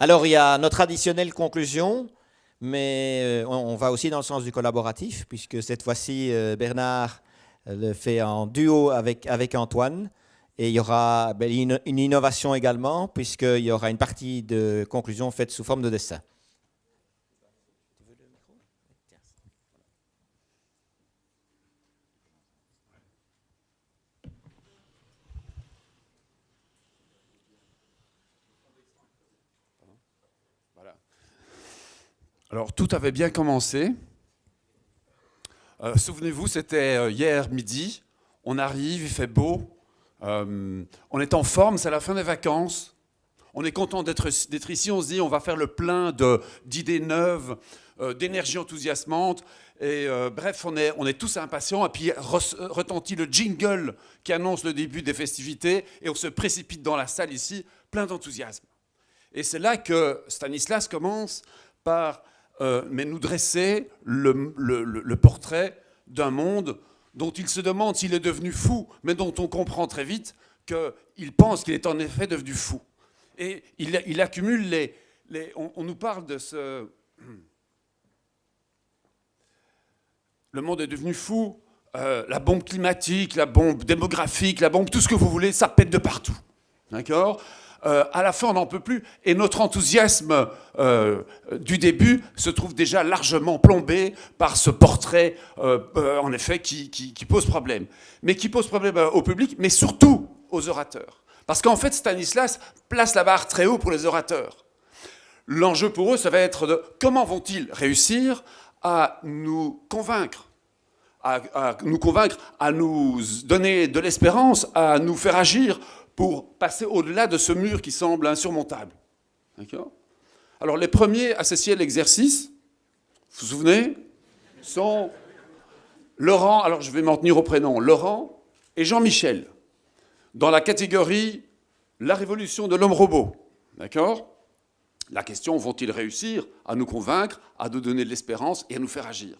Alors, il y a notre traditionnelle conclusion, mais on va aussi dans le sens du collaboratif, puisque cette fois-ci, Bernard le fait en duo avec Antoine. Et il y aura une innovation également, puisqu'il y aura une partie de conclusion faite sous forme de dessin. Alors, tout avait bien commencé. Souvenez-vous, c'était hier midi. On arrive, il fait beau. On est en forme, c'est la fin des vacances. On est content d'être ici. On se dit, on va faire le plein d'idées neuves, d'énergie enthousiasmante. Et bref, on est tous impatients. Et puis retentit le jingle qui annonce le début des festivités. Et on se précipite dans la salle ici, plein d'enthousiasme. Et c'est là que Stanislas commence par mais nous dresser le portrait d'un monde dont il se demande s'il est devenu fou, mais dont on comprend très vite qu'il pense qu'il est en effet devenu fou. Et il accumule on nous parle de ce... Le monde est devenu fou, la bombe climatique, la bombe démographique, la bombe, tout ce que vous voulez, ça pète de partout. D'accord ? À la fin, on n'en peut plus. Et notre enthousiasme du début se trouve déjà largement plombé par ce portrait, en effet, qui pose problème. Mais qui pose problème au public, mais surtout aux orateurs. Parce qu'en fait, Stanislas place la barre très haut pour les orateurs. L'enjeu pour eux, ça va être de comment vont-ils réussir à nous convaincre, à nous donner de l'espérance, à nous faire agir pour passer au-delà de ce mur qui semble insurmontable. D'accord ? Alors, les premiers associés à l'exercice, vous vous souvenez, sont Laurent, alors je vais m'en tenir au prénom, Laurent et Jean-Michel, dans la catégorie « La révolution de l'homme-robot ». D'accord ? La question, vont-ils réussir à nous convaincre, à nous donner de l'espérance et à nous faire agir ?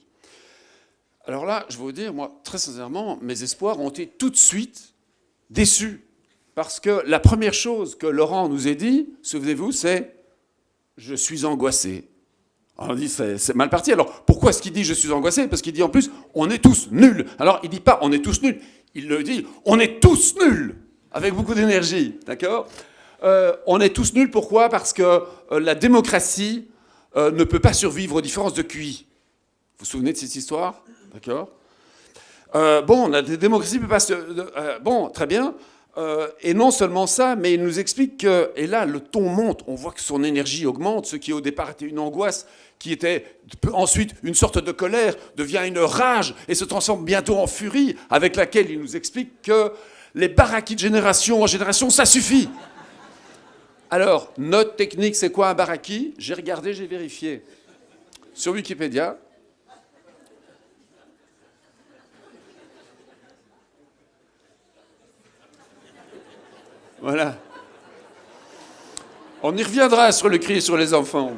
Alors là, je vais vous dire, moi, très sincèrement, mes espoirs ont été tout de suite déçus. Parce que la première chose que Laurent nous a dit, souvenez-vous, c'est « je suis angoissé ». On dit c'est mal parti. Alors pourquoi est-ce qu'il dit « je suis angoissé » ? Parce qu'il dit en plus « on est tous nuls ». Alors il ne dit pas « on est tous nuls », il le dit « on est tous nuls » avec beaucoup d'énergie, d'accord ? On est tous nuls, pourquoi ? Parce que la démocratie ne peut pas survivre aux différences de QI. Vous vous souvenez de cette histoire ? D'accord ? Bon, la démocratie ne peut pas... bon, très bien. Et non seulement ça, mais il nous explique que, et là le ton monte, on voit que son énergie augmente, ce qui au départ était une angoisse, qui était ensuite une sorte de colère, devient une rage et se transforme bientôt en furie, avec laquelle il nous explique que les baraquis de génération en génération, ça suffit. Alors, notre technique, c'est quoi un baraki ? J'ai regardé, j'ai vérifié. Sur Wikipédia, voilà. On y reviendra sur le cri sur les enfants.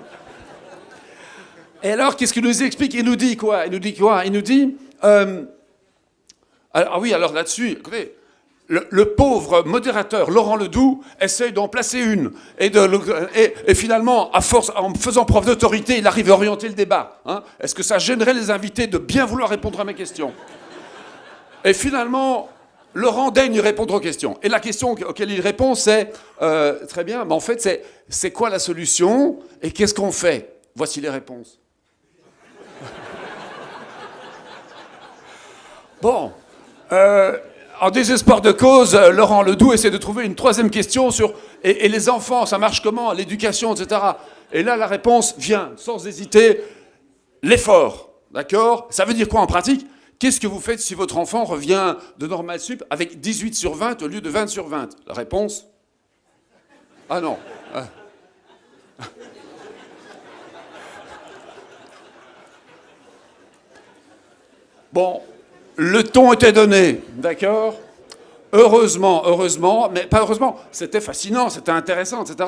Et alors, qu'est-ce qu'il nous explique ? Il nous dit quoi ? Il nous dit... alors là-dessus, écoutez, le pauvre modérateur Laurent Ledoux essaye d'en placer une. Et finalement, à force, en faisant preuve d'autorité, il arrive à orienter le débat. Hein ? Est-ce que ça gênerait les invités de bien vouloir répondre à mes questions ? Et finalement... Laurent daigne répondre aux questions. Et la question auquel il répond, c'est très bien, mais en fait, c'est quoi la solution et qu'est-ce qu'on fait ? Voici les réponses. Bon, en désespoir de cause, Laurent Ledoux essaie de trouver une troisième question sur et les enfants, ça marche comment ? L'éducation, etc. Et là, la réponse vient, sans hésiter, l'effort. D'accord ? Ça veut dire quoi en pratique ? Qu'est-ce que vous faites si votre enfant revient de Normal Sup avec 18 sur 20 au lieu de 20 sur 20 ? La réponse ? Ah non. Bon, le ton était donné, d'accord ? Heureusement, mais pas heureusement, c'était fascinant, c'était intéressant, etc.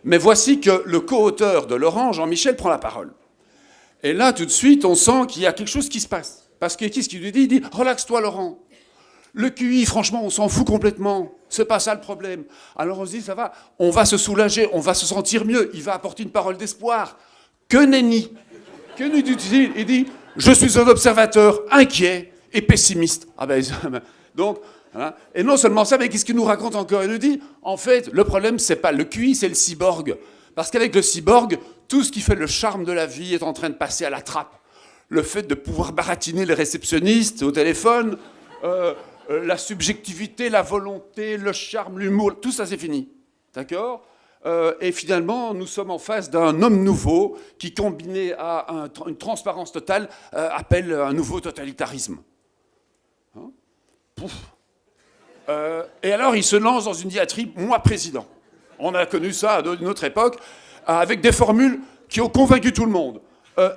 Mais voici que le co-auteur de Laurent, Jean-Michel, prend la parole. Et là, tout de suite, on sent qu'il y a quelque chose qui se passe. Parce que qu'est-ce qu'il lui dit ? Il dit « Relaxe-toi, Laurent. Le QI, franchement, on s'en fout complètement. C'est pas ça le problème. Alors on se dit, ça va, on va se soulager, on va se sentir mieux. Il va apporter une parole d'espoir. Que nenni. Que nenni dit-il? Il dit, je suis un observateur inquiet et pessimiste. Ah ben, donc, voilà. Et non seulement ça, mais qu'est-ce qu'il nous raconte encore? Il nous dit, en fait, le problème, c'est pas le QI, c'est le cyborg. Parce qu'avec le cyborg, tout ce qui fait le charme de la vie est en train de passer à la trappe. Le fait de pouvoir baratiner les réceptionnistes au téléphone, la subjectivité, la volonté, le charme, l'humour, tout ça c'est fini. D'accord? Et finalement, nous sommes en face d'un homme nouveau qui, combiné à une transparence totale, appelle un nouveau totalitarisme. Hein? Pouf. Et alors, il se lance dans une diatribe, moi président. On a connu ça à une autre époque, avec des formules qui ont convaincu tout le monde.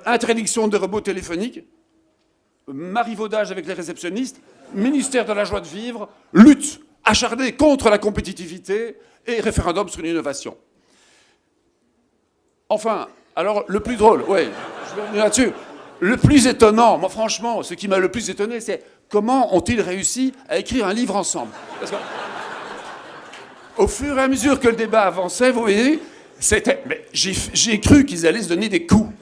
Interdiction des robots téléphoniques, marivaudage avec les réceptionnistes, ministère de la joie de vivre, lutte acharnée contre la compétitivité et référendum sur l'innovation. Enfin, alors le plus drôle, ouais, je vais revenir là-dessus. Le plus étonnant, moi franchement, ce qui m'a le plus étonné, c'est comment ont-ils réussi à écrire un livre ensemble? Parce que, au fur et à mesure que le débat avançait, vous voyez, j'ai cru qu'ils allaient se donner des coups.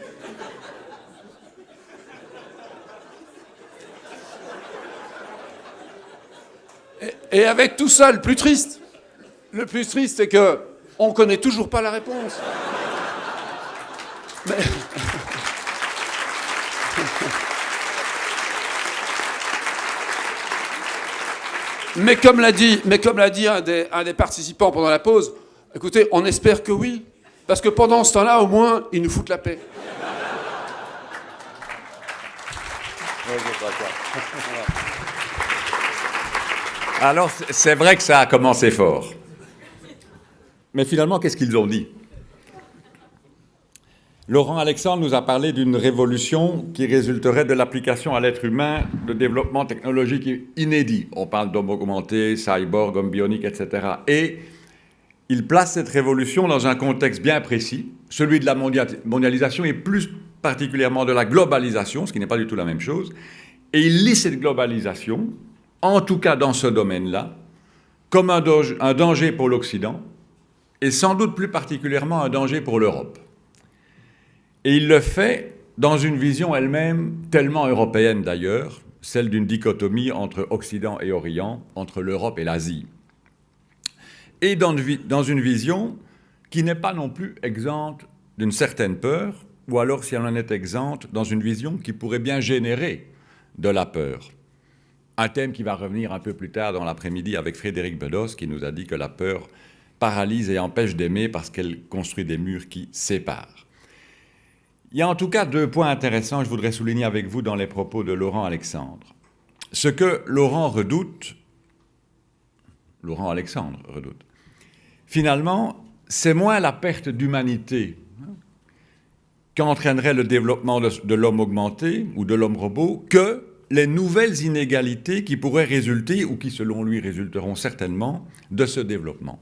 Et avec tout ça, le plus triste, c'est que on connaît toujours pas la réponse. Mais comme l'a dit un des participants pendant la pause, écoutez, on espère que oui, parce que pendant ce temps-là, au moins, ils nous foutent la paix. Alors, c'est vrai que ça a commencé fort. Mais finalement, qu'est-ce qu'ils ont dit? Laurent Alexandre nous a parlé d'une révolution qui résulterait de l'application à l'être humain de développement technologique inédit. On parle d'hommes augmentés, cyborg, hommes bioniques, etc. Et il place cette révolution dans un contexte bien précis, celui de la mondialisation et plus particulièrement de la globalisation, ce qui n'est pas du tout la même chose. Et il lit cette globalisation, en tout cas dans ce domaine-là, comme un danger pour l'Occident et sans doute plus particulièrement un danger pour l'Europe. Et il le fait dans une vision elle-même tellement européenne d'ailleurs, celle d'une dichotomie entre Occident et Orient, entre l'Europe et l'Asie. Et dans une vision qui n'est pas non plus exempte d'une certaine peur, ou alors si elle en est exempte, dans une vision qui pourrait bien générer de la peur. Un thème qui va revenir un peu plus tard dans l'après-midi avec Frédéric Bedos, qui nous a dit que la peur paralyse et empêche d'aimer parce qu'elle construit des murs qui séparent. Il y a en tout cas 2 points intéressants que je voudrais souligner avec vous dans les propos de Laurent Alexandre. Ce que Laurent Alexandre redoute, finalement, c'est moins la perte d'humanité qu'entraînerait le développement de l'homme augmenté ou de l'homme robot que les nouvelles inégalités qui pourraient résulter, ou qui selon lui résulteront certainement, de ce développement.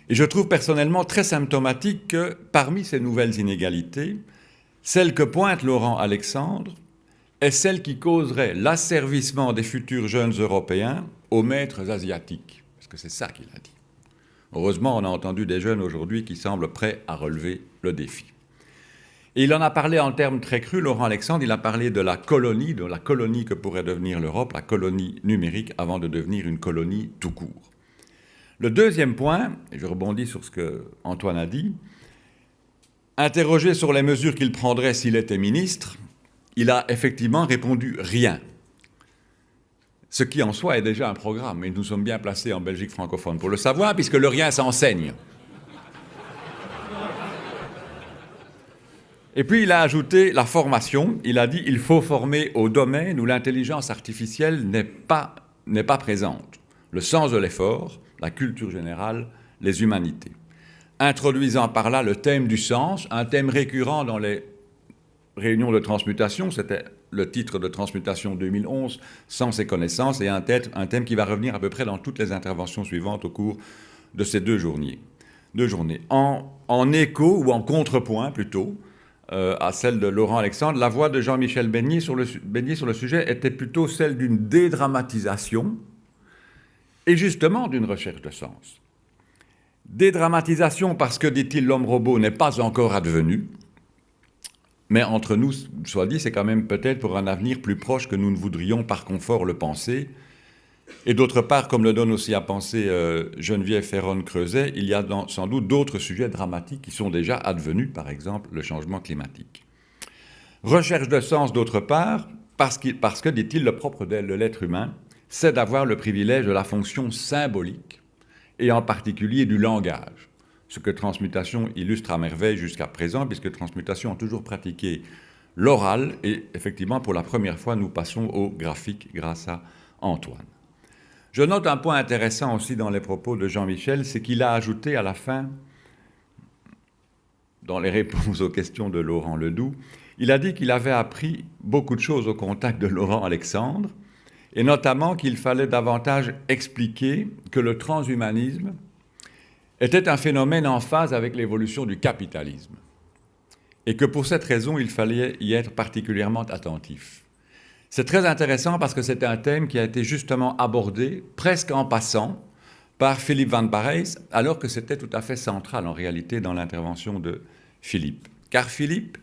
Et je trouve personnellement très symptomatique que parmi ces nouvelles inégalités, celle que pointe Laurent Alexandre est celle qui causerait l'asservissement des futurs jeunes Européens aux maîtres asiatiques. Parce que c'est ça qu'il a dit. Heureusement, on a entendu des jeunes aujourd'hui qui semblent prêts à relever le défi. Et il en a parlé en termes très crus, Laurent Alexandre, il a parlé de la colonie que pourrait devenir l'Europe, la colonie numérique, avant de devenir une colonie tout court. Le deuxième point, et je rebondis sur ce que Antoine a dit, interrogé sur les mesures qu'il prendrait s'il était ministre, il a effectivement répondu rien. Ce qui en soi est déjà un programme, et nous sommes bien placés en Belgique francophone pour le savoir, puisque le rien s'enseigne. Et puis il a ajouté la formation, il a dit il faut former au domaine où l'intelligence artificielle n'est pas présente. Le sens de l'effort, la culture générale, les humanités. Introduisant par là le thème du sens, un thème récurrent dans les réunions de transmutation, c'était le titre de transmutation 2011, Sens et connaissances, et un thème qui va revenir à peu près dans toutes les interventions suivantes au cours de ces 2 journées. En écho, ou en contrepoint plutôt, à celle de Laurent Alexandre. La voix de Jean-Michel Beignet sur le sujet était plutôt celle d'une dédramatisation et justement d'une recherche de sens. Dédramatisation parce que, dit-il, l'homme-robot n'est pas encore advenu, mais entre nous, soit dit, c'est quand même peut-être pour un avenir plus proche que nous ne voudrions par confort le penser. Et d'autre part, comme le donne aussi à penser Geneviève Ferron-Creuset, il y a sans doute d'autres sujets dramatiques qui sont déjà advenus, par exemple le changement climatique. Recherche de sens d'autre part, parce que, dit-il, le propre de l'être humain, c'est d'avoir le privilège de la fonction symbolique, et en particulier du langage. Ce que Transmutation illustre à merveille jusqu'à présent, puisque Transmutation a toujours pratiqué l'oral, et effectivement, pour la première fois, nous passons au graphique grâce à Antoine. Je note un point intéressant aussi dans les propos de Jean-Michel, c'est qu'il a ajouté à la fin, dans les réponses aux questions de Laurent Ledoux, il a dit qu'il avait appris beaucoup de choses au contact de Laurent Alexandre, et notamment qu'il fallait davantage expliquer que le transhumanisme était un phénomène en phase avec l'évolution du capitalisme, et que pour cette raison, il fallait y être particulièrement attentif. C'est très intéressant parce que c'est un thème qui a été justement abordé, presque en passant, par Philippe Van Parijs, alors que c'était tout à fait central en réalité dans l'intervention de Philippe. Car Philippe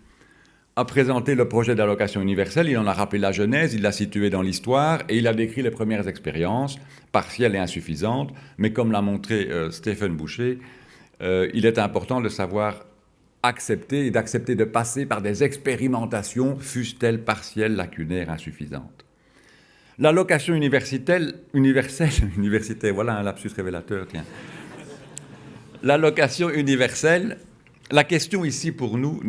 a présenté le projet d'allocation universelle, il en a rappelé la genèse, il l'a situé dans l'histoire et il a décrit les premières expériences, partielles et insuffisantes, mais comme l'a montré Stéphane Boucher, il est important de savoir accepter et d'accepter de passer par des expérimentations, fussent-elles partielles, lacunaires, insuffisantes. L'allocation universelle, voilà un lapsus révélateur, tiens. L'allocation universelle, la question ici pour nous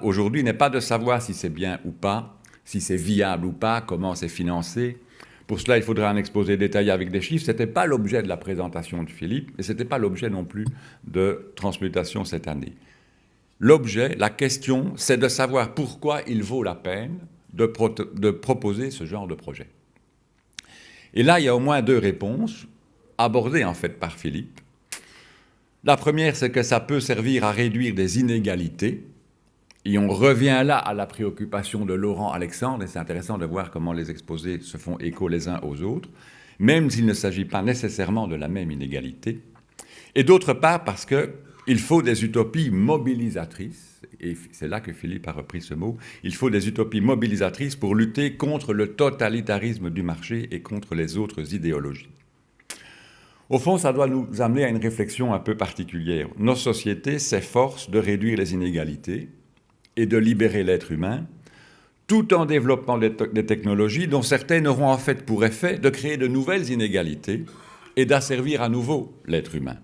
aujourd'hui n'est pas de savoir si c'est bien ou pas, si c'est viable ou pas, comment c'est financé. Pour cela, il faudrait un exposé détaillé avec des chiffres. Ce n'était pas l'objet de la présentation de Philippe et ce n'était pas l'objet non plus de Transmutation cette année. L'objet, la question, c'est de savoir pourquoi il vaut la peine de proposer ce genre de projet. Et là, il y a au moins deux réponses, abordées en fait par Philippe. La première, c'est que ça peut servir à réduire des inégalités. Et on revient là à la préoccupation de Laurent Alexandre, et c'est intéressant de voir comment les exposés se font écho les uns aux autres, même s'il ne s'agit pas nécessairement de la même inégalité. Et d'autre part, parce qu'il faut des utopies mobilisatrices, et c'est là que Philippe a repris ce mot, il faut des utopies mobilisatrices pour lutter contre le totalitarisme du marché et contre les autres idéologies. Au fond, ça doit nous amener à une réflexion un peu particulière. Nos sociétés s'efforcent de réduire les inégalités et de libérer l'être humain, tout en développant des technologies dont certaines auront en fait pour effet de créer de nouvelles inégalités et d'asservir à nouveau l'être humain.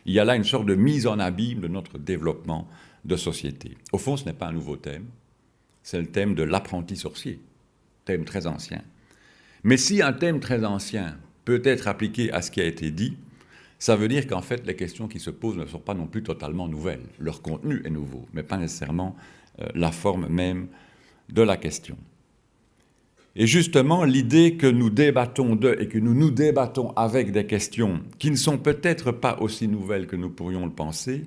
Il y a là une sorte de mise en abîme de notre développement de société. Au fond, ce n'est pas un nouveau thème, c'est le thème de l'apprenti sorcier, thème très ancien. Mais si un thème très ancien peut être appliqué à ce qui a été dit, ça veut dire qu'en fait, les questions qui se posent ne sont pas non plus totalement nouvelles. Leur contenu est nouveau, mais pas nécessairement la forme même de la question. Et justement, l'idée que nous débattons et que nous débattons avec des questions qui ne sont peut-être pas aussi nouvelles que nous pourrions le penser,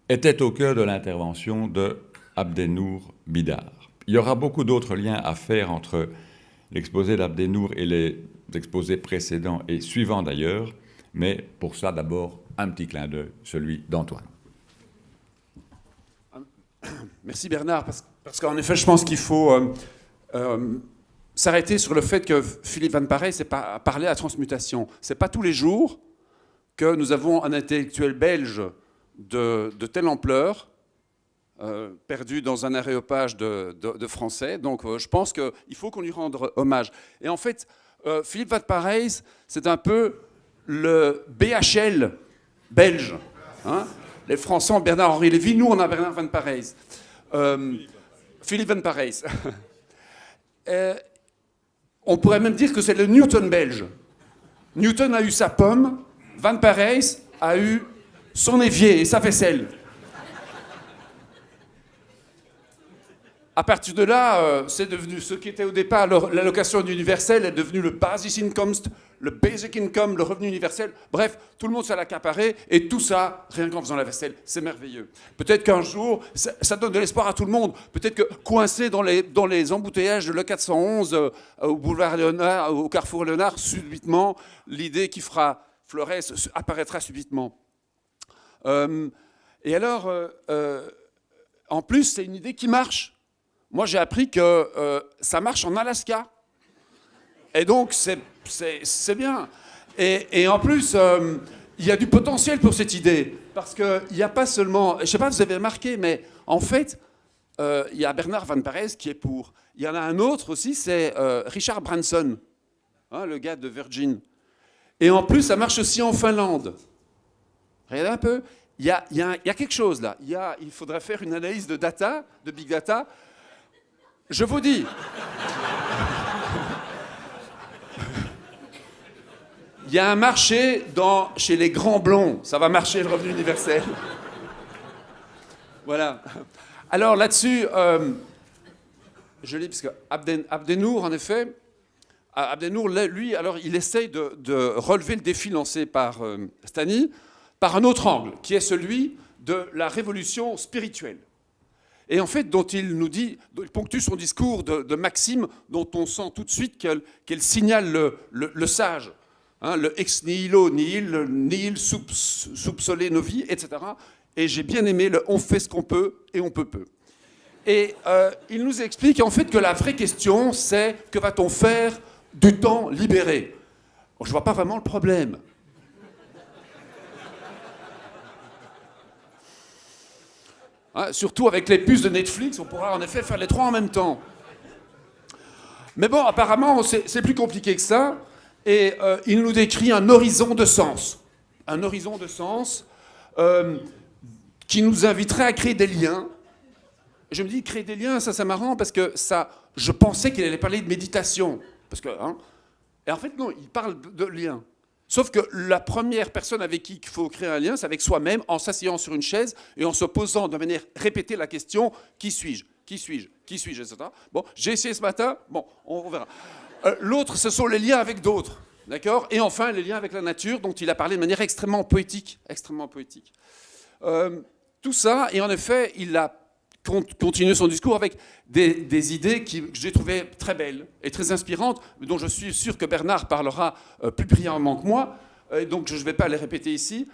était au cœur de l'intervention de Abdenour Bidar. Il y aura beaucoup d'autres liens à faire entre l'exposé d'Abdenour et les exposés précédents et suivants d'ailleurs, mais pour ça d'abord un petit clin d'œil, celui d'Antoine. Merci Bernard, parce qu'en effet je pense qu'il faut s'arrêter sur le fait que Philippe Van Parijs a parlé à Transmutation. Ce n'est pas tous les jours que nous avons un intellectuel belge de telle ampleur perdu dans un aréopage de Français. Donc je pense qu'il faut qu'on lui rende hommage. Et en fait, Philippe Van Parijs, c'est un peu le BHL belge. Hein, les Français ont Bernard-Henri Lévy, nous on a Bernard Van Parijs. Philippe Van Parijs. On pourrait même dire que c'est le Newton belge. Newton a eu sa pomme, Van Parijs a eu son évier et sa vaisselle. À partir de là, c'est devenu ce qui était au départ l'allocation universelle est devenu le Basisinkomst, le Basic Income, le revenu universel. Bref, tout le monde s'est accaparé et tout ça, rien qu'en faisant la vaisselle, c'est merveilleux. Peut-être qu'un jour, ça donne de l'espoir à tout le monde. Peut-être que coincé dans les embouteillages de l'E411 au boulevard Léonard, au carrefour Léonard, subitement, l'idée qui fera Flores apparaîtra subitement. Et alors, en plus, c'est une idée qui marche. Moi, j'ai appris que ça marche en Alaska. Et donc, c'est bien. Et en plus, il y a du potentiel pour cette idée. Parce qu'il n'y a pas seulement... Je ne sais pas si vous avez remarqué, mais en fait, il y a Bernard Van Parijs qui est pour. Il y en a un autre aussi, c'est Richard Branson, hein, le gars de Virgin. Et en plus, ça marche aussi en Finlande. Regardez un peu. Il y a quelque chose là. Il faudrait faire une analyse de data, de big data. Je vous dis. Il y a un marché chez les grands blonds. Ça va marcher, le revenu universel. Voilà. Alors là-dessus, je lis, parce que Abdenour, en effet, Abdenour, lui, alors, il essaye de relever le défi lancé par Stani par un autre angle, qui est celui de la révolution spirituelle. Et en fait, dont il ponctue son discours de maximes dont on sent tout de suite qu'elle signale le sage. Hein, le ex nihilo nihil, nihil sub sole novi, etc. Et j'ai bien aimé le on fait ce qu'on peut et on peut peu. Et il nous explique en fait que la vraie question, c'est que va-t-on faire du temps libéré? Je ne vois pas vraiment le problème. Hein, surtout avec les puces de Netflix, on pourra en effet faire les trois en même temps. Mais bon, apparemment, c'est plus compliqué que ça. Et il nous décrit un horizon de sens. Un horizon de sens qui nous inviterait à créer des liens. Je me dis, créer des liens, ça c'est marrant, parce que je pensais qu'il allait parler de méditation. Parce que, hein, et en fait, non, il parle de liens. Sauf que la première personne avec qui il faut créer un lien, c'est avec soi-même, en s'asseyant sur une chaise et en se posant de manière répétée la question « Qui suis-je ? Qui suis-je ? Qui suis-je ?» etc. Bon, j'ai essayé ce matin, bon, on verra. L'autre, ce sont les liens avec d'autres, d'accord ? Et enfin, les liens avec la nature, dont il a parlé de manière extrêmement poétique, extrêmement poétique. Tout ça, et en effet, il a continué son discours avec des idées que j'ai trouvées très belles et très inspirantes, dont je suis sûr que Bernard parlera plus brillamment que moi, et donc je ne vais pas les répéter ici,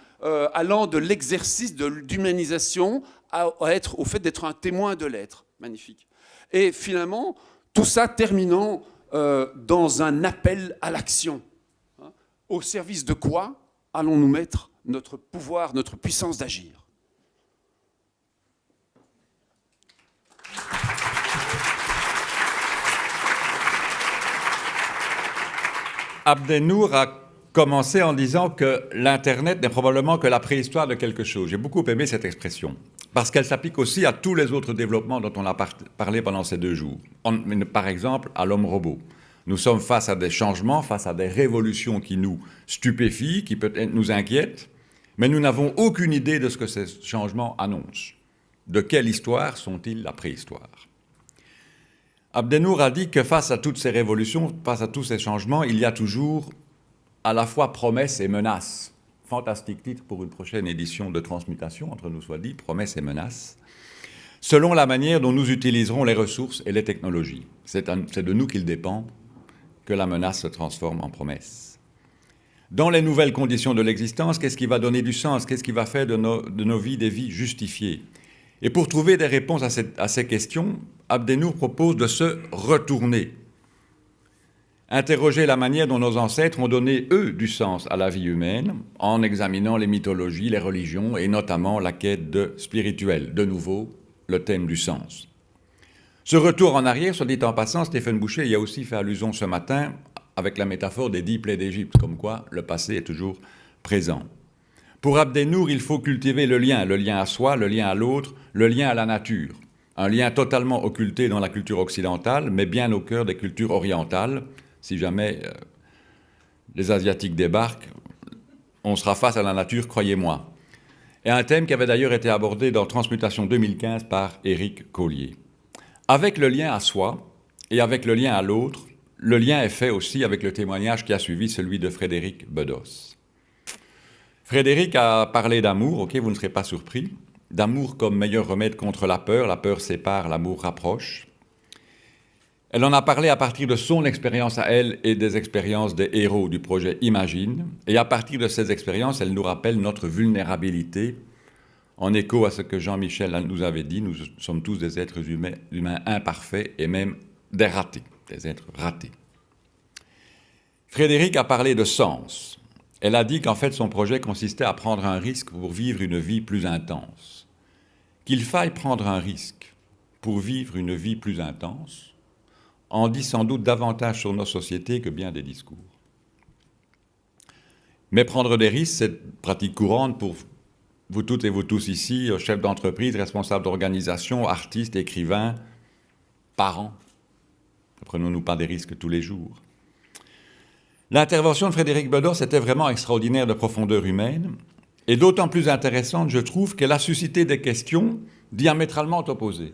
allant de l'exercice d'humanisation au fait d'être un témoin de l'être. Magnifique. Et finalement, tout ça terminant dans un appel à l'action. Hein, au service de quoi allons-nous mettre notre pouvoir, notre puissance d'agir ? Abdenour a commencé en disant que l'Internet n'est probablement que la préhistoire de quelque chose. J'ai beaucoup aimé cette expression, parce qu'elle s'applique aussi à tous les autres développements dont on a parlé pendant ces 2 jours. Par exemple, à l'homme-robot. Nous sommes face à des changements, face à des révolutions qui nous stupéfient, qui peut-être nous inquiètent, mais nous n'avons aucune idée de ce que ces changements annoncent. De quelle histoire sont-ils la préhistoire ? Abdenour a dit que face à toutes ces révolutions, face à tous ces changements, il y a toujours à la fois promesses et menaces. Fantastique titre pour une prochaine édition de Transmutation, entre nous soit dit, promesses et menaces, selon la manière dont nous utiliserons les ressources et les technologies. C'est de nous qu'il dépend que la menace se transforme en promesse. Dans les nouvelles conditions de l'existence, qu'est-ce qui va donner du sens? Qu'est-ce qui va faire de nos vies des vies justifiées? Et pour trouver des réponses à ces questions, Abdenour propose de se retourner. Interroger la manière dont nos ancêtres ont donné, eux, du sens à la vie humaine, en examinant les mythologies, les religions, et notamment la quête de spirituel. De nouveau, le thème du sens. Ce retour en arrière, soit dit en passant, Stéphane Boucher y a aussi fait allusion ce matin avec la métaphore des 10 plaies d'Égypte, comme quoi le passé est toujours présent. Pour Abdenour, il faut cultiver le lien à soi, le lien à l'autre, le lien à la nature. Un lien totalement occulté dans la culture occidentale, mais bien au cœur des cultures orientales. Si jamais les Asiatiques débarquent, on sera face à la nature, croyez-moi. Et un thème qui avait d'ailleurs été abordé dans Transmutation 2015 par Éric Collier. Avec le lien à soi et avec le lien à l'autre, le lien est fait aussi avec le témoignage qui a suivi, celui de Frédéric Bedos. Frédéric a parlé d'amour, ok, vous ne serez pas surpris, d'amour comme meilleur remède contre la peur sépare, l'amour rapproche. Elle en a parlé à partir de son expérience à elle et des expériences des héros du projet Imagine, et à partir de ces expériences, elle nous rappelle notre vulnérabilité, en écho à ce que Jean-Michel nous avait dit, nous sommes tous des êtres humains imparfaits et même des ratés, des êtres ratés. Frédéric a parlé de sens. Elle a dit qu'en fait son projet consistait à prendre un risque pour vivre une vie plus intense. Qu'il faille prendre un risque pour vivre une vie plus intense en dit sans doute davantage sur nos sociétés que bien des discours. Mais prendre des risques, c'est une pratique courante pour vous toutes et vous tous ici, chefs d'entreprise, responsables d'organisation, artistes, écrivains, parents. Ne prenons-nous pas des risques tous les jours. L'intervention de Frédéric Bedos était vraiment extraordinaire de profondeur humaine, et d'autant plus intéressante, je trouve, qu'elle a suscité des questions diamétralement opposées.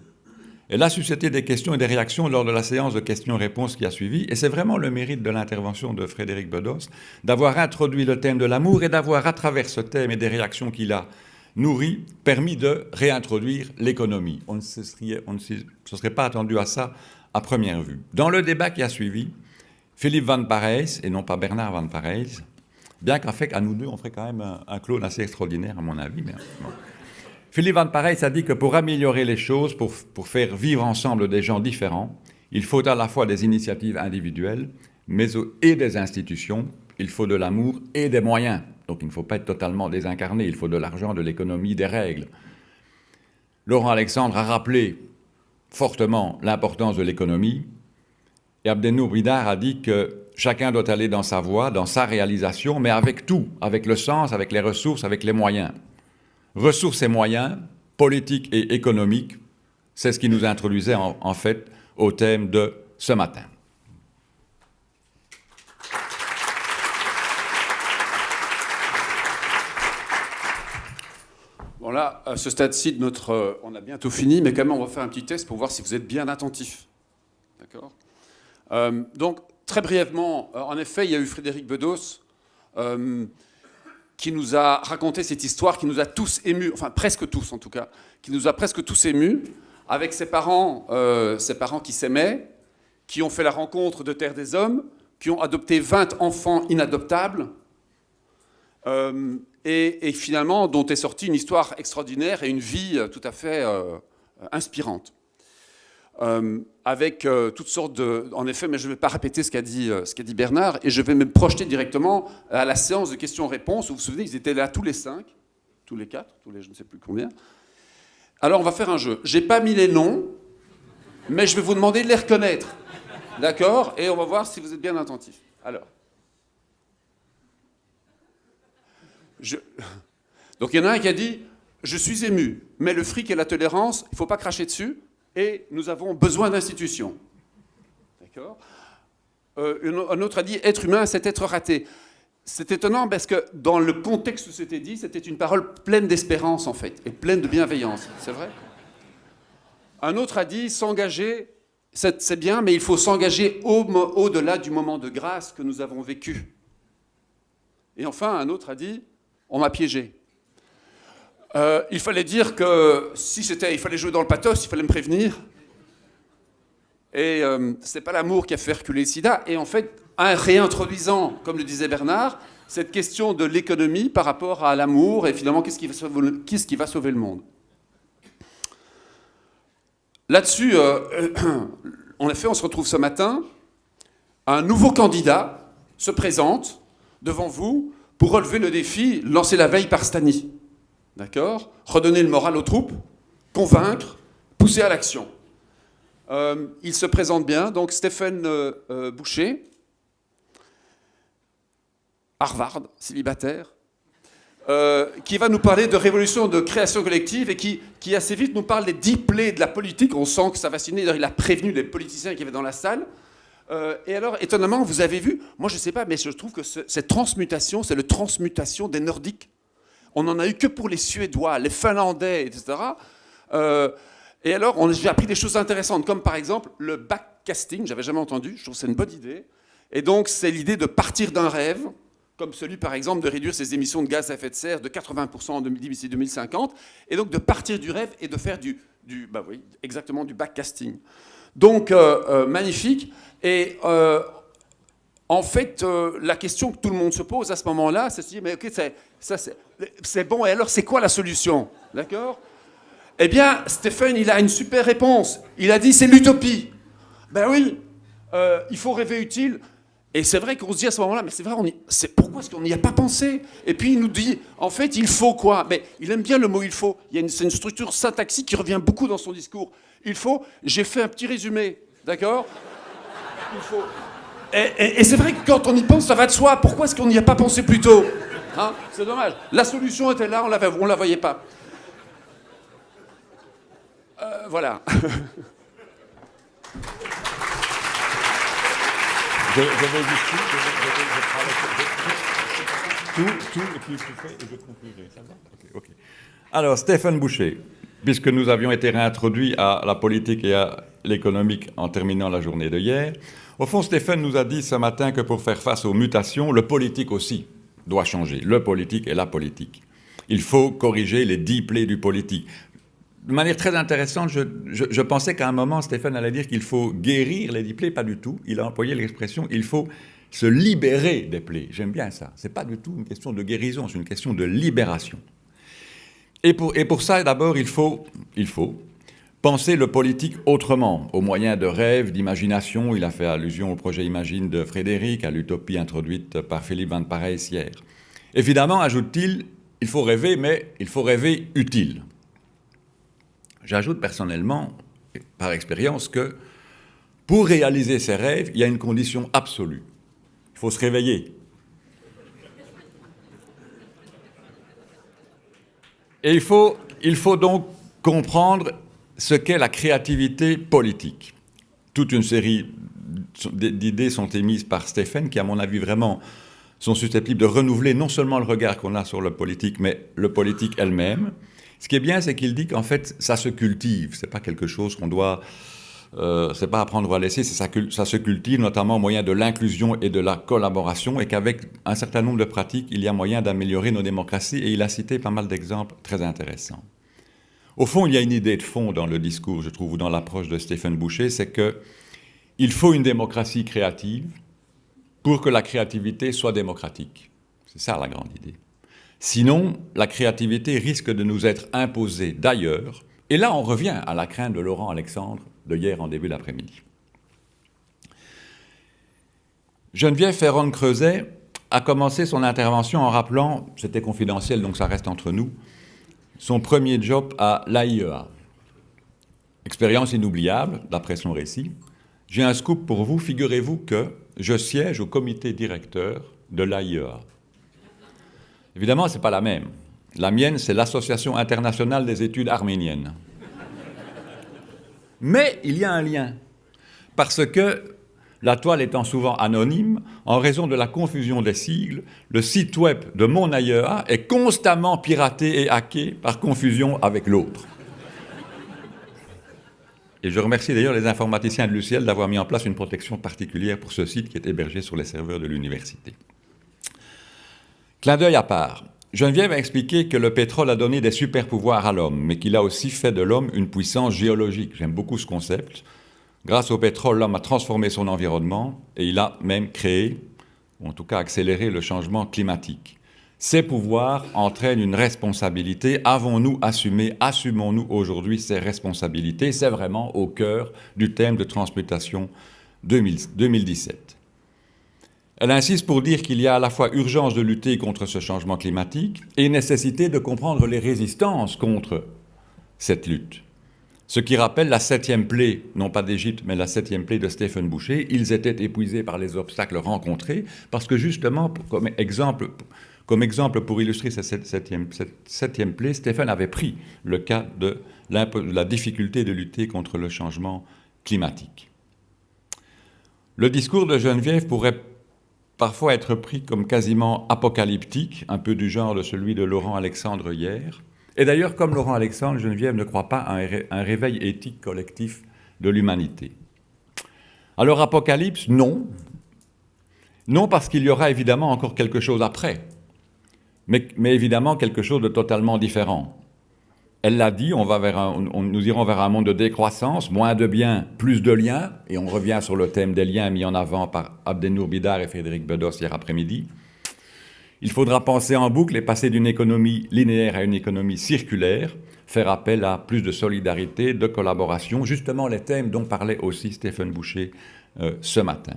Elle a suscité des questions et des réactions lors de la séance de questions-réponses qui a suivi, et c'est vraiment le mérite de l'intervention de Frédéric Bedos d'avoir introduit le thème de l'amour et d'avoir, à travers ce thème et des réactions qu'il a nourries, permis de réintroduire l'économie. On ne se serait pas attendu à ça à première vue. Dans le débat qui a suivi, Philippe Van Parijs, et non pas Bernard Van Parijs, bien qu'en fait, à nous deux, on ferait quand même un clone assez extraordinaire, à mon avis. Mais bon. Philippe Van Parijs a dit que pour améliorer les choses, pour faire vivre ensemble des gens différents, il faut à la fois des initiatives individuelles et des institutions. Il faut de l'amour et des moyens. Donc il ne faut pas être totalement désincarné. Il faut de l'argent, de l'économie, des règles. Laurent Alexandre a rappelé fortement l'importance de l'économie. Et Abdelnour Bridar a dit que chacun doit aller dans sa voie, dans sa réalisation, mais avec tout, avec le sens, avec les ressources, avec les moyens. Ressources et moyens, politiques et économiques, c'est ce qui nous introduisait en fait au thème de ce matin. Bon là, à ce stade-ci de notre... on a bientôt fini, mais quand même on va faire un petit test pour voir si vous êtes bien attentifs. D'accord ? Donc, très brièvement, en effet, il y a eu Frédéric Bedos qui nous a raconté cette histoire qui nous a tous émus, enfin presque tous en tout cas, qui nous a presque tous émus, avec ses parents qui s'aimaient, qui ont fait la rencontre de Terre des Hommes, qui ont adopté 20 enfants inadoptables, et finalement dont est sortie une histoire extraordinaire et une vie tout à fait inspirante. Avec toutes sortes de... En effet, mais je ne vais pas répéter ce qu'a dit Bernard, et je vais me projeter directement à la séance de questions-réponses. Vous vous souvenez, ils étaient là tous les 5, tous les 4, tous les je ne sais plus combien. Alors, on va faire un jeu. Je n'ai pas mis les noms, mais je vais vous demander de les reconnaître. D'accord ? Et on va voir si vous êtes bien attentifs. Alors. Donc, il y en a un qui a dit « Je suis ému, mais le fric et la tolérance, il ne faut pas cracher dessus. » Et nous avons besoin d'institutions. D'accord ? Un autre a dit « Être humain, c'est être raté ». C'est étonnant parce que dans le contexte où c'était dit, c'était une parole pleine d'espérance, en fait, et pleine de bienveillance. C'est vrai ? Un autre a dit « S'engager, c'est bien, mais il faut s'engager au-delà du moment de grâce que nous avons vécu. » Et enfin, un autre a dit « On m'a piégé ». Il fallait dire que il fallait jouer dans le pathos, il fallait me prévenir. Et c'est pas l'amour qui a fait reculer le sida. Et en fait, en réintroduisant, comme le disait Bernard, cette question de l'économie par rapport à l'amour et finalement qu'est-ce qui va sauver le monde. Là-dessus, en effet, on se retrouve ce matin. Un nouveau candidat se présente devant vous pour relever le défi lancé la veille par Stani. D'accord ? Redonner le moral aux troupes, convaincre, pousser à l'action. Il se présente bien, donc Stéphane Boucher, Harvard, célibataire, qui va nous parler de révolution de création collective et qui assez vite nous parle des 10 plaies de la politique. On sent que ça va signer, il a prévenu les politiciens qui étaient dans la salle. Et alors, étonnamment, vous avez vu, moi je ne sais pas, mais je trouve que cette transmutation, c'est la transmutation des Nordiques. On n'en a eu que pour les Suédois, les Finlandais, etc. Et alors, j'ai appris des choses intéressantes, comme par exemple le backcasting, j'avais jamais entendu, je trouve que c'est une bonne idée. Et donc, c'est l'idée de partir d'un rêve, comme celui, par exemple, de réduire ses émissions de gaz à effet de serre de 80% d'ici 2050, et donc de partir du rêve et de faire bah oui, exactement du backcasting. Donc, magnifique. Et en fait, la question que tout le monde se pose à ce moment-là, c'est de se dire, mais ok, c'est bon, et alors c'est quoi la solution? D'accord? Eh bien, Stephen, il a une super réponse. Il a dit, c'est l'utopie. Ben oui, il faut rêver utile. Et c'est vrai qu'on se dit à ce moment-là, mais c'est vrai, pourquoi est-ce qu'on n'y a pas pensé? Et puis il nous dit, en fait, il faut quoi? Mais il aime bien le mot il faut. C'est une structure syntaxique qui revient beaucoup dans son discours. Il faut, j'ai fait un petit résumé, d'accord? Il faut. Et c'est vrai que quand on y pense, ça va de soi. Pourquoi est-ce qu'on n'y a pas pensé plus tôt? Hein? C'est dommage. La solution était là, on ne la voyait pas. Voilà. Je vais tout, et puis tu fais, et je conclurai. Ça va? Ok. Alors, Stéphane Boucher, puisque nous avions été réintroduits à la politique et à l'économique en terminant la journée de hier, au fond, Stéphane nous a dit ce matin que pour faire face aux mutations, le politique aussi doit changer. Le politique et la politique. Il faut corriger les 10 plaies du politique. De manière très intéressante, je pensais qu'à un moment, Stéphane allait dire qu'il faut guérir les 10 plaies. Pas du tout. Il a employé l'expression « il faut se libérer des plaies ». J'aime bien ça. Ce n'est pas du tout une question de guérison, c'est une question de libération. Et pour ça, d'abord, il faut penser le politique autrement, au moyen de rêves, d'imagination. Il a fait allusion au projet Imagine de Frédéric, à l'utopie introduite par Philippe Van Parijs hier. Évidemment, ajoute-t-il, il faut rêver, mais il faut rêver utile. J'ajoute personnellement, par expérience, que pour réaliser ces rêves, il y a une condition absolue. Il faut se réveiller. Et il faut donc comprendre ce qu'est la créativité politique. Toute une série d'idées sont émises par Stéphane, qui, à mon avis, vraiment sont susceptibles de renouveler non seulement le regard qu'on a sur le politique, mais le politique elle-même. Ce qui est bien, c'est qu'il dit qu'en fait, ça se cultive. C'est pas quelque chose qu'on doit... c'est pas apprendre ou à laisser, ça se cultive, notamment au moyen de l'inclusion et de la collaboration, et qu'avec un certain nombre de pratiques, il y a moyen d'améliorer nos démocraties, et il a cité pas mal d'exemples très intéressants. Au fond, il y a une idée de fond dans le discours, je trouve, ou dans l'approche de Stéphane Boucher, c'est qu'il faut une démocratie créative pour que la créativité soit démocratique. C'est ça la grande idée. Sinon, la créativité risque de nous être imposée d'ailleurs. Et là, on revient à la crainte de Laurent Alexandre de hier en début d'après-midi. Geneviève Ferron-Creuset a commencé son intervention en rappelant, c'était confidentiel donc ça reste entre nous, son premier job à l'AIEA. Expérience inoubliable, d'après son récit. J'ai un scoop pour vous, figurez-vous que je siège au comité directeur de l'AIEA. Évidemment, ce n'est pas la même. La mienne, c'est l'Association internationale des études arméniennes. Mais il y a un lien, parce que, la toile étant souvent anonyme, en raison de la confusion des sigles, le site web de mon AIEA est constamment piraté et hacké par confusion avec l'autre. Et je remercie d'ailleurs les informaticiens de l'UCL d'avoir mis en place une protection particulière pour ce site qui est hébergé sur les serveurs de l'université. Clin d'œil à part, Geneviève a expliqué que le pétrole a donné des super-pouvoirs à l'homme, mais qu'il a aussi fait de l'homme une puissance géologique. J'aime beaucoup ce concept. Grâce au pétrole, l'homme a transformé son environnement et il a même créé, ou en tout cas accéléré, le changement climatique. Ces pouvoirs entraînent une responsabilité. Assumons-nous aujourd'hui ces responsabilités? C'est vraiment au cœur du thème de transmutation 2017. Elle insiste pour dire qu'il y a à la fois urgence de lutter contre ce changement climatique et nécessité de comprendre les résistances contre cette lutte. Ce qui rappelle la 7e plaie, non pas d'Égypte, mais la 7e plaie de Stéphane Boucher. Ils étaient épuisés par les obstacles rencontrés, parce que justement, comme exemple pour illustrer cette 7e plaie, Stéphane avait pris le cas de la difficulté de lutter contre le changement climatique. Le discours de Geneviève pourrait parfois être pris comme quasiment apocalyptique, un peu du genre de celui de Laurent Alexandre hier, Et d'ailleurs, comme Laurent Alexandre, Geneviève ne croit pas à un réveil éthique collectif de l'humanité. Alors, apocalypse, non. Non, parce qu'il y aura évidemment encore quelque chose après. Mais évidemment quelque chose de totalement différent. Elle l'a dit, nous irons vers un monde de décroissance, moins de biens, plus de liens, et on revient sur le thème des liens mis en avant par Abdenour Bidar et Frédéric Bedos hier après-midi. Il faudra penser en boucle et passer d'une économie linéaire à une économie circulaire, faire appel à plus de solidarité, de collaboration, justement les thèmes dont parlait aussi Stéphane Boucher ce matin.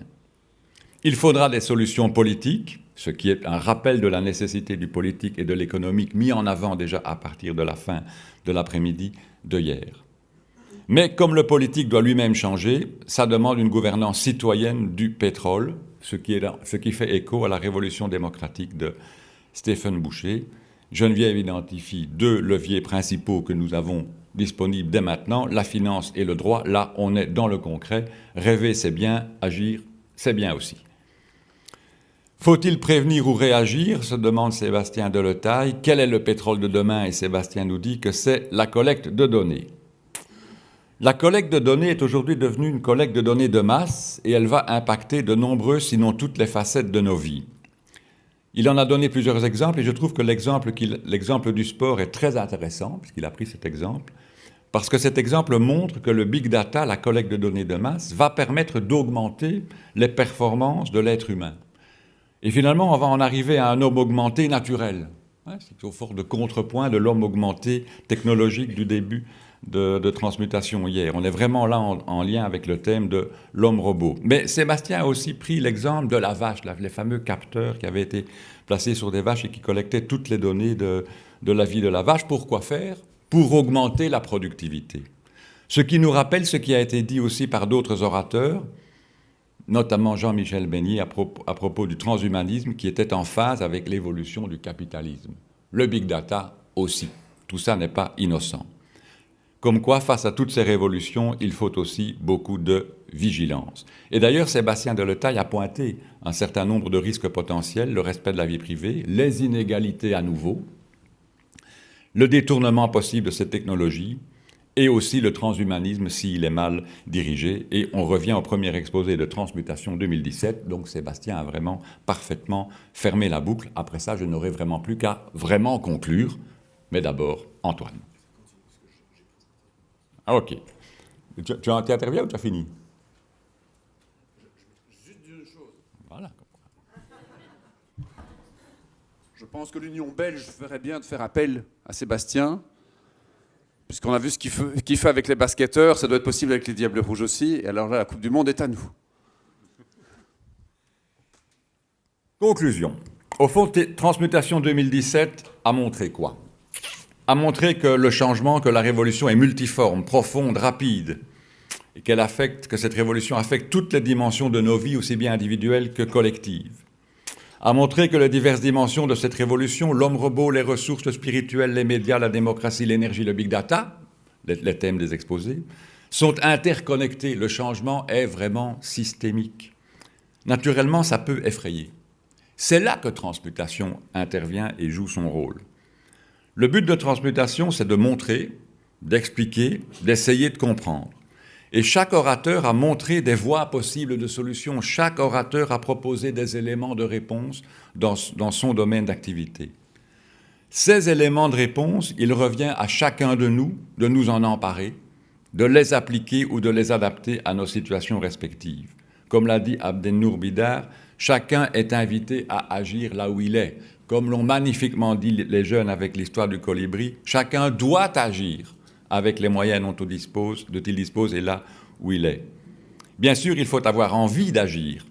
Il faudra des solutions politiques, ce qui est un rappel de la nécessité du politique et de l'économique mis en avant déjà à partir de la fin de l'après-midi de hier. Mais comme le politique doit lui-même changer, ça demande une gouvernance citoyenne du pétrole, ce qui fait écho à la révolution démocratique de Stéphane Boucher. Geneviève identifie 2 leviers principaux que nous avons disponibles dès maintenant, la finance et le droit. Là, on est dans le concret. Rêver, c'est bien, agir, c'est bien aussi. Faut-il prévenir ou réagir, se demande Sébastien Deletaille. Quel est le pétrole de demain? Et Sébastien nous dit que c'est la collecte de données. La collecte de données est aujourd'hui devenue une collecte de données de masse et elle va impacter de nombreuses, sinon toutes les facettes de nos vies. Il en a donné plusieurs exemples et je trouve que l'exemple du sport est très intéressant, puisqu'il a pris cet exemple, parce que cet exemple montre que le big data, la collecte de données de masse, va permettre d'augmenter les performances de l'être humain. Et finalement, on va en arriver à un homme augmenté naturel. C'est au fort de contrepoint de l'homme augmenté technologique du début de transmutation hier. On est vraiment là en lien avec le thème de l'homme-robot. Mais Sébastien a aussi pris l'exemple de la vache, les fameux capteurs qui avaient été placés sur des vaches et qui collectaient toutes les données de la vie de la vache. Pour quoi faire? Pour augmenter la productivité. Ce qui nous rappelle ce qui a été dit aussi par d'autres orateurs, notamment Jean-Michel Beignet à propos du transhumanisme qui était en phase avec l'évolution du capitalisme. Le big data aussi. Tout ça n'est pas innocent. Comme quoi, face à toutes ces révolutions, il faut aussi beaucoup de vigilance. Et d'ailleurs, Sébastien Deletaille a pointé un certain nombre de risques potentiels, le respect de la vie privée, les inégalités à nouveau, le détournement possible de ces technologies, et aussi le transhumanisme s'il est mal dirigé. Et on revient au premier exposé de Transmutation 2017, donc Sébastien a vraiment parfaitement fermé la boucle. Après ça, je n'aurai vraiment plus qu'à vraiment conclure. Mais d'abord, Antoine. Ah, ok. Tu interviens ou tu as fini? Juste une chose. Voilà. Je pense que l'Union belge ferait bien de faire appel à Sébastien, puisqu'on a vu ce qu'il fait avec les basketteurs, ça doit être possible avec les Diables Rouges aussi, et alors là, la Coupe du Monde est à nous. Conclusion. Au fond, Transmutation 2017 a montré quoi? A montré que le changement, que la révolution est multiforme, profonde, rapide, et que cette révolution affecte toutes les dimensions de nos vies, aussi bien individuelles que collectives. A montré que les diverses dimensions de cette révolution, l'homme-robot, les ressources spirituelles, les médias, la démocratie, l'énergie, le big data, les thèmes des exposés, sont interconnectés. Le changement est vraiment systémique. Naturellement, ça peut effrayer. C'est là que Transmutation intervient et joue son rôle. Le but de Transmutation, c'est de montrer, d'expliquer, d'essayer de comprendre. Et chaque orateur a montré des voies possibles de solutions. Chaque orateur a proposé des éléments de réponse dans son domaine d'activité. Ces éléments de réponse, il revient à chacun de nous en emparer, de les appliquer ou de les adapter à nos situations respectives. Comme l'a dit Abdenour Bidar, chacun est invité à agir là où il est. Comme l'ont magnifiquement dit les jeunes avec l'histoire du colibri, chacun doit agir avec les moyens dont il dispose et là où il est. Bien sûr, il faut avoir envie d'agir.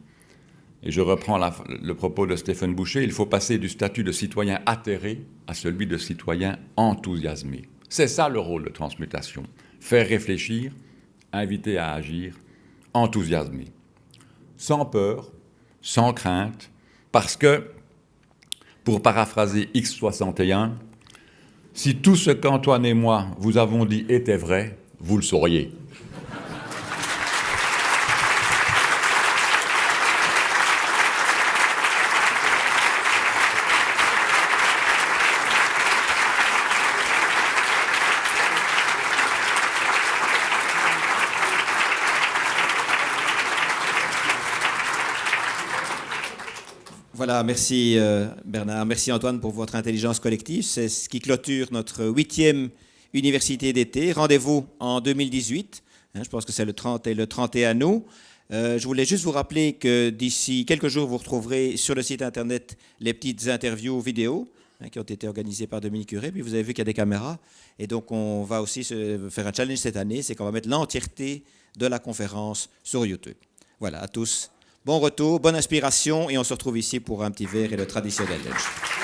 Et je reprends le propos de Stéphane Boucher, il faut passer du statut de citoyen atterré à celui de citoyen enthousiasmé. C'est ça le rôle de Transmutation. Faire réfléchir, inviter à agir, enthousiasmer. Sans peur, sans crainte, parce que, pour paraphraser X61, si tout ce qu'Antoine et moi vous avons dit était vrai, vous le sauriez. Voilà, merci Bernard, merci Antoine pour votre intelligence collective. C'est ce qui clôture notre 8e université d'été. Rendez-vous en 2018. Je pense que c'est le 30 et le 31 août. Je voulais juste vous rappeler que d'ici quelques jours, vous retrouverez sur le site internet les petites interviews vidéo qui ont été organisées par Dominique Curé. Puis vous avez vu qu'il y a des caméras. Et donc on va aussi faire un challenge cette année, c'est qu'on va mettre l'entièreté de la conférence sur YouTube. Voilà, à tous. Bon retour, bonne inspiration et on se retrouve ici pour un petit verre et le traditionnel lunch.